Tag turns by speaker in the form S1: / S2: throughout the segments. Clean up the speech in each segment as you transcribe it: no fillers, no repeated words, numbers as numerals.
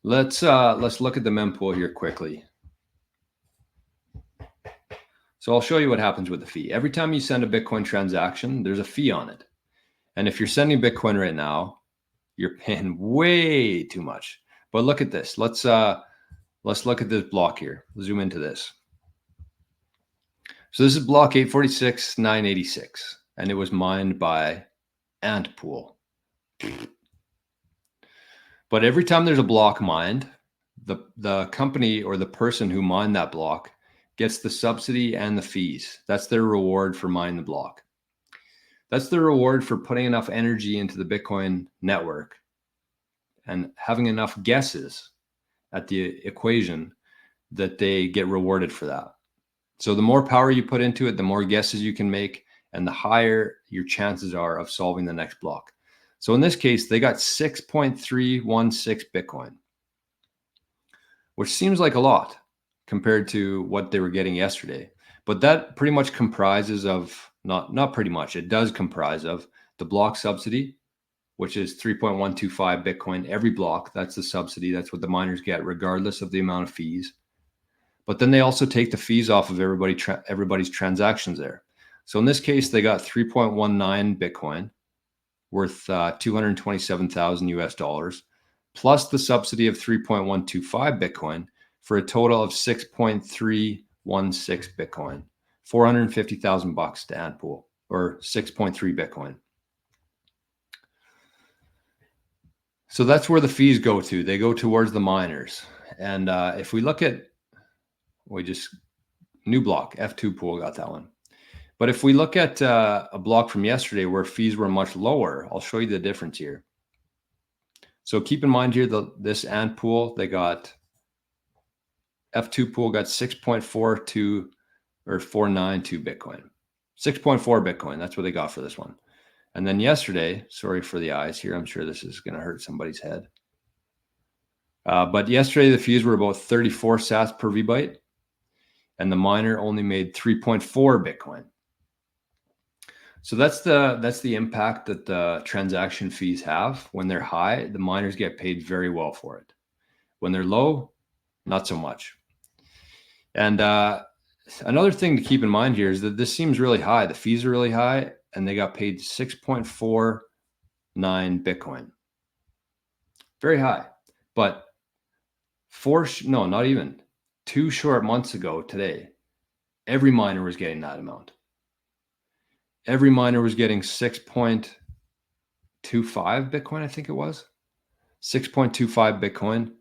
S1: Let's look at the mempool here quickly. So I'll show you what happens with the fee. Every time you send a Bitcoin transaction, there's a fee on it. And if you're sending Bitcoin right now, you're paying way too much. But look at this. Let's look at this block here. Zoom into this. So this is block 846,986, and it was mined by Antpool. But every time there's a block mined, the company or the person who mined that block gets the subsidy and the fees. That's their reward for mining the block. That's the reward for putting enough energy into the Bitcoin network and having enough guesses at the equation that they get rewarded for that. So the more power you put into it, the more guesses you can make, and the higher your chances are of solving the next block. So in this case, they got 6.316 Bitcoin, which seems like a lot compared to what they were getting yesterday. But that pretty much comprises of, not pretty much, it does comprise of the block subsidy, which is 3.125 Bitcoin every block. That's the subsidy. That's what the miners get, regardless of the amount of fees. But then they also take the fees off of everybody's transactions there. So in this case, they got 3.19 Bitcoin worth $227,000 plus the subsidy of 3.125 Bitcoin for a total of 6.316 Bitcoin, $450,000 to Antpool, or 6.3 Bitcoin. So that's where the fees go to. They go towards the miners. And if we look at, new block, F2 pool got that one. But if we look at a block from yesterday where fees were much lower, I'll show you the difference here. So keep in mind here, this Ant pool, they got, F2 pool got 6.42 or 492 Bitcoin. 6.4 Bitcoin, that's what they got for this one. And then yesterday, sorry for the eyes here, I'm sure this is going to hurt somebody's head. But yesterday, the fees were about 34 sats per VByte, and the miner only made 3.4 Bitcoin. So that's the impact that the transaction fees have. When they're high, the miners get paid very well for it. When they're low, not so much. And another thing to keep in mind here is that this seems really high. The fees are really high, and they got paid 6.49 Bitcoin. Very high. But not even 2 short months ago today, every miner was getting that amount. Every miner was getting 6.25 Bitcoin, I think it was. 6.25 Bitcoin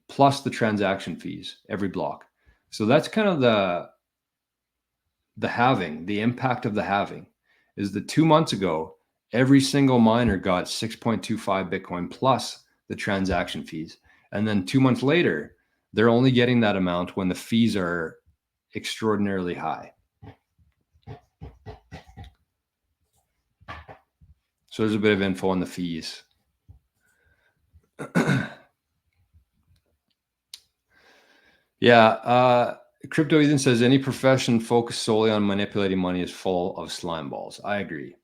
S1: plus the transaction fees every block. So that's kind of the halving, the impact of the halving is that 2 months ago, every single miner got 6.25 Bitcoin plus the transaction fees. And then 2 months later, they're only getting that amount when the fees are extraordinarily high. So there's a bit of info on the fees. Yeah, Crypto Ethan says any profession focused solely on manipulating money is full of slime balls. I agree.